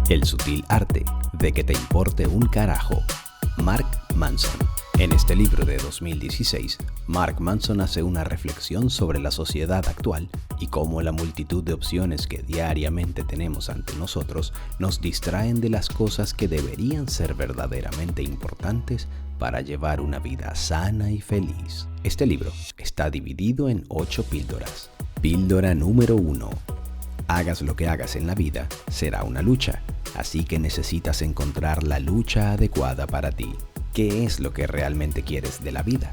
El sutil arte de que te importe un carajo. Mark Manson. En este libro de 2016, Mark Manson hace una reflexión sobre la sociedad actual y cómo la multitud de opciones que diariamente tenemos ante nosotros nos distraen de las cosas que deberían ser verdaderamente importantes para llevar una vida sana y feliz. Este libro está dividido en 8 píldoras. Píldora número 1. Hagas lo que hagas en la vida, será una lucha, así que necesitas encontrar la lucha adecuada para ti. ¿Qué es lo que realmente quieres de la vida?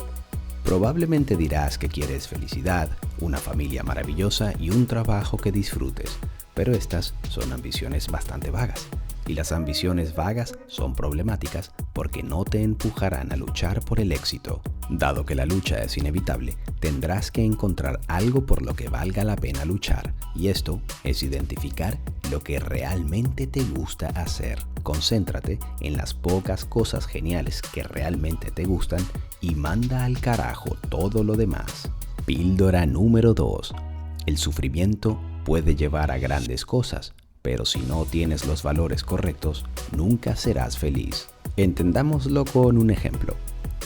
Probablemente dirás que quieres felicidad, una familia maravillosa y un trabajo que disfrutes, pero estas son ambiciones bastante vagas. Y las ambiciones vagas son problemáticas porque no te empujarán a luchar por el éxito. Dado que la lucha es inevitable, tendrás que encontrar algo por lo que valga la pena luchar, y esto es identificar lo que realmente te gusta hacer. Concéntrate en las pocas cosas geniales que realmente te gustan y manda al carajo todo lo demás. Píldora número 2. El sufrimiento puede llevar a grandes cosas, pero si no tienes los valores correctos, nunca serás feliz. Entendámoslo con un ejemplo.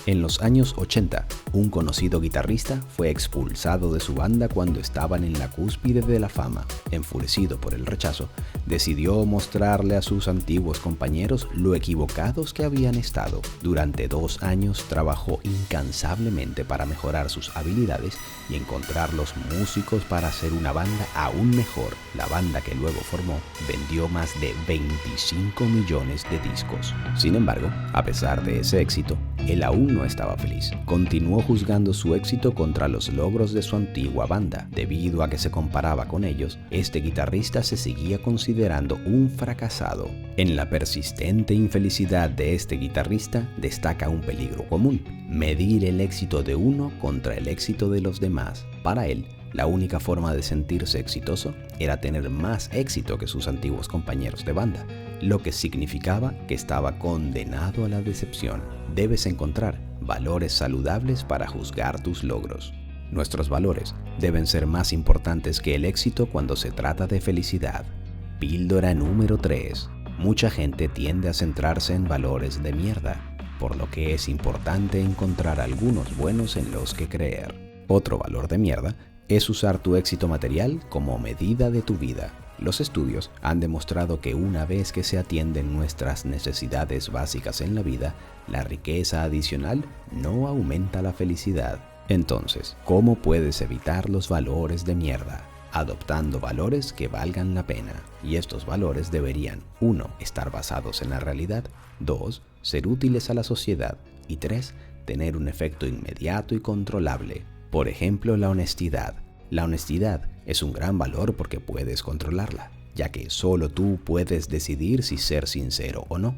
En los años 80, un conocido guitarrista fue expulsado de su banda cuando estaban en la cúspide de la fama. Enfurecido por el rechazo, decidió mostrarle a sus antiguos compañeros lo equivocados que habían estado. Durante 2 años trabajó incansablemente para mejorar sus habilidades y encontrar los músicos para hacer una banda aún mejor. La banda que luego formó vendió más de 25 millones de discos. Sin embargo, a pesar de ese éxito, él aún no estaba feliz. Continuó juzgando su éxito contra los logros de su antigua banda. Debido a que se comparaba con ellos, este guitarrista se seguía considerando un fracasado. En la persistente infelicidad de este guitarrista destaca un peligro común: medir el éxito de uno contra el éxito de los demás. Para él, la única forma de sentirse exitoso era tener más éxito que sus antiguos compañeros de banda, lo que significaba que estaba condenado a la decepción. Debes encontrar valores saludables para juzgar tus logros. Nuestros valores deben ser más importantes que el éxito cuando se trata de felicidad. Píldora número 3. Mucha gente tiende a centrarse en valores de mierda, por lo que es importante encontrar algunos buenos en los que creer. Otro valor de mierda es usar tu éxito material como medida de tu vida. Los estudios han demostrado que una vez que se atienden nuestras necesidades básicas en la vida, la riqueza adicional no aumenta la felicidad. Entonces, ¿cómo puedes evitar los valores de mierda? Adoptando valores que valgan la pena. Y estos valores deberían: 1. Estar basados en la realidad. 2. Ser útiles a la sociedad. Y 3. Tener un efecto inmediato y controlable. Por ejemplo, la honestidad. La honestidad es un gran valor porque puedes controlarla, ya que solo tú puedes decidir si ser sincero o no.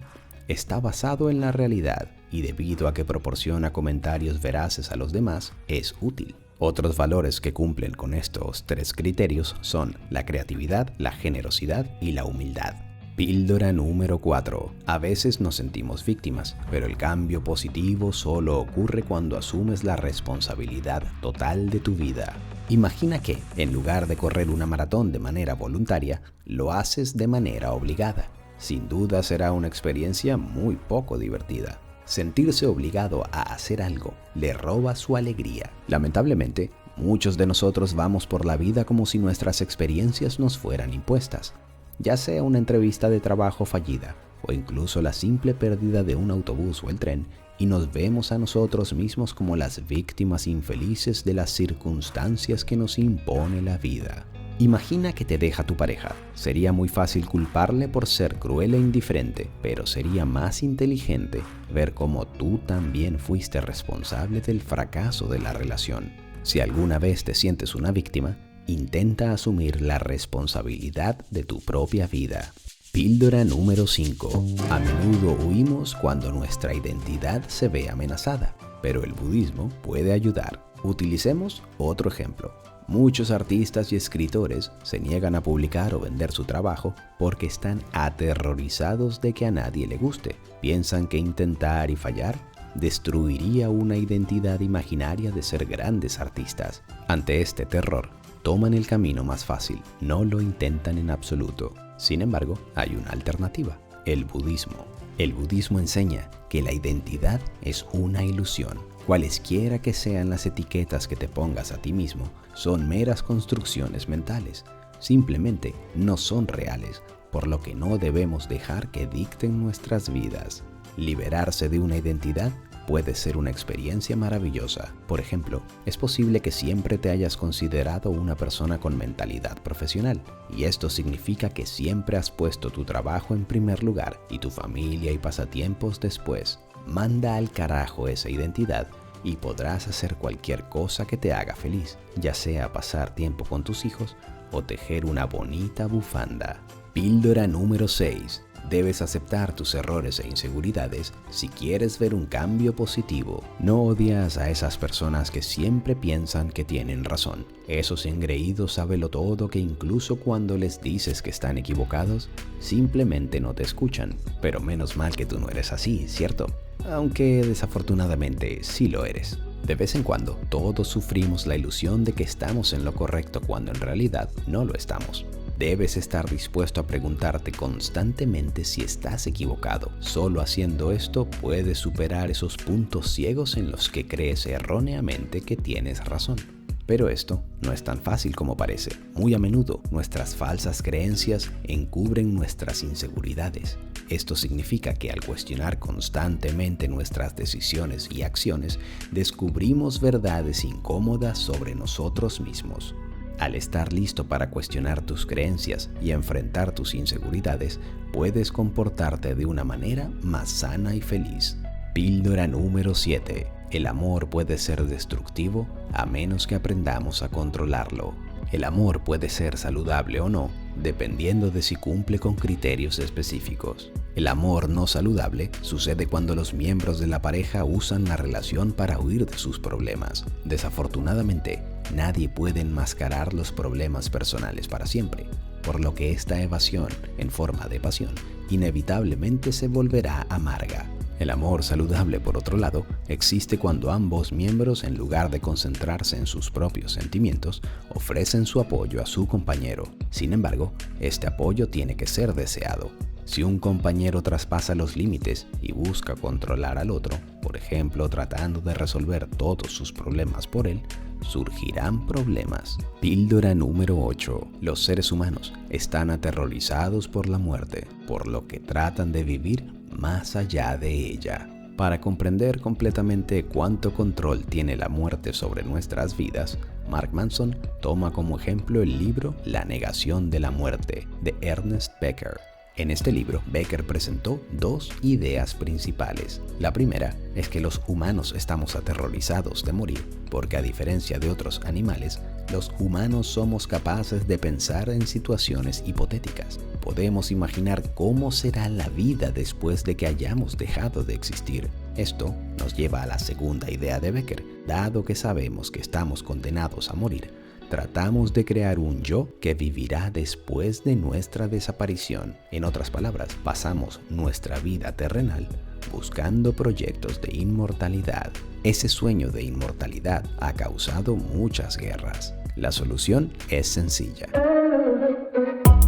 Está basado en la realidad y debido a que proporciona comentarios veraces a los demás, es útil. Otros valores que cumplen con estos 3 criterios son la creatividad, la generosidad y la humildad. Píldora número 4. A veces nos sentimos víctimas, pero el cambio positivo solo ocurre cuando asumes la responsabilidad total de tu vida. Imagina que, en lugar de correr una maratón de manera voluntaria, lo haces de manera obligada. Sin duda será una experiencia muy poco divertida. Sentirse obligado a hacer algo le roba su alegría. Lamentablemente, muchos de nosotros vamos por la vida como si nuestras experiencias nos fueran impuestas. Ya sea una entrevista de trabajo fallida o incluso la simple pérdida de un autobús o el tren, y nos vemos a nosotros mismos como las víctimas infelices de las circunstancias que nos impone la vida. Imagina que te deja tu pareja. Sería muy fácil culparle por ser cruel e indiferente, pero sería más inteligente ver cómo tú también fuiste responsable del fracaso de la relación. Si alguna vez te sientes una víctima, intenta asumir la responsabilidad de tu propia vida. Píldora número 5. A menudo huimos cuando nuestra identidad se ve amenazada, pero el budismo puede ayudar. Utilicemos otro ejemplo. Muchos artistas y escritores se niegan a publicar o vender su trabajo porque están aterrorizados de que a nadie le guste. Piensan que intentar y fallar destruiría una identidad imaginaria de ser grandes artistas. Ante este terror, toman el camino más fácil, no lo intentan en absoluto. Sin embargo, hay una alternativa, el budismo. El budismo enseña que la identidad es una ilusión. Cualesquiera que sean las etiquetas que te pongas a ti mismo, son meras construcciones mentales. Simplemente no son reales, por lo que no debemos dejar que dicten nuestras vidas. Liberarse de una identidad puede ser una experiencia maravillosa. Por ejemplo, es posible que siempre te hayas considerado una persona con mentalidad profesional, y esto significa que siempre has puesto tu trabajo en primer lugar y tu familia y pasatiempos después. Manda al carajo esa identidad y podrás hacer cualquier cosa que te haga feliz, ya sea pasar tiempo con tus hijos o tejer una bonita bufanda. Píldora número 6. Debes aceptar tus errores e inseguridades si quieres ver un cambio positivo. No odias a esas personas que siempre piensan que tienen razón. Esos engreídos sabelotodo que incluso cuando les dices que están equivocados, simplemente no te escuchan. Pero menos mal que tú no eres así, ¿cierto? Aunque desafortunadamente sí lo eres. De vez en cuando, todos sufrimos la ilusión de que estamos en lo correcto cuando en realidad no lo estamos. Debes estar dispuesto a preguntarte constantemente si estás equivocado. Solo haciendo esto puedes superar esos puntos ciegos en los que crees erróneamente que tienes razón. Pero esto no es tan fácil como parece. Muy a menudo, nuestras falsas creencias encubren nuestras inseguridades. Esto significa que al cuestionar constantemente nuestras decisiones y acciones, descubrimos verdades incómodas sobre nosotros mismos. Al estar listo para cuestionar tus creencias y enfrentar tus inseguridades, puedes comportarte de una manera más sana y feliz. Píldora número 7. El amor puede ser destructivo a menos que aprendamos a controlarlo. El amor puede ser saludable o no, dependiendo de si cumple con criterios específicos. El amor no saludable sucede cuando los miembros de la pareja usan la relación para huir de sus problemas. Desafortunadamente, nadie puede enmascarar los problemas personales para siempre, por lo que esta evasión, en forma de pasión, inevitablemente se volverá amarga. El amor saludable, por otro lado, existe cuando ambos miembros, en lugar de concentrarse en sus propios sentimientos, ofrecen su apoyo a su compañero. Sin embargo, este apoyo tiene que ser deseado. Si un compañero traspasa los límites y busca controlar al otro, por ejemplo, tratando de resolver todos sus problemas por él, surgirán problemas. Píldora número 8. Los seres humanos están aterrorizados por la muerte, por lo que tratan de vivir más allá de ella. Para comprender completamente cuánto control tiene la muerte sobre nuestras vidas, Mark Manson toma como ejemplo el libro La negación de la muerte, de Ernest Becker. En este libro, Becker presentó dos ideas principales. La primera es que los humanos estamos aterrorizados de morir, porque a diferencia de otros animales, los humanos somos capaces de pensar en situaciones hipotéticas. Podemos imaginar cómo será la vida después de que hayamos dejado de existir. Esto nos lleva a la segunda idea de Becker. Dado que sabemos que estamos condenados a morir, tratamos de crear un yo que vivirá después de nuestra desaparición. En otras palabras, pasamos nuestra vida terrenal buscando proyectos de inmortalidad. Ese sueño de inmortalidad ha causado muchas guerras. La solución es sencilla.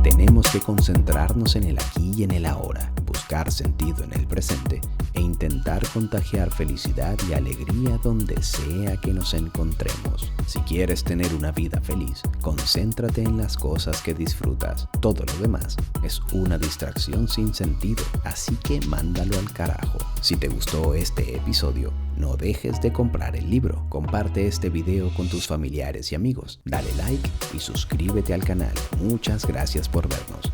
Tenemos que concentrarnos en el aquí y en el ahora, buscar sentido en el presente e intentar contagiar felicidad y alegría donde sea que nos encontremos. Si quieres tener una vida feliz, concéntrate en las cosas que disfrutas. Todo lo demás es una distracción sin sentido, así que mándalo al carajo. Si te gustó este episodio, no dejes de comprar el libro. Comparte este video con tus familiares y amigos. Dale like y suscríbete al canal. Muchas gracias por vernos.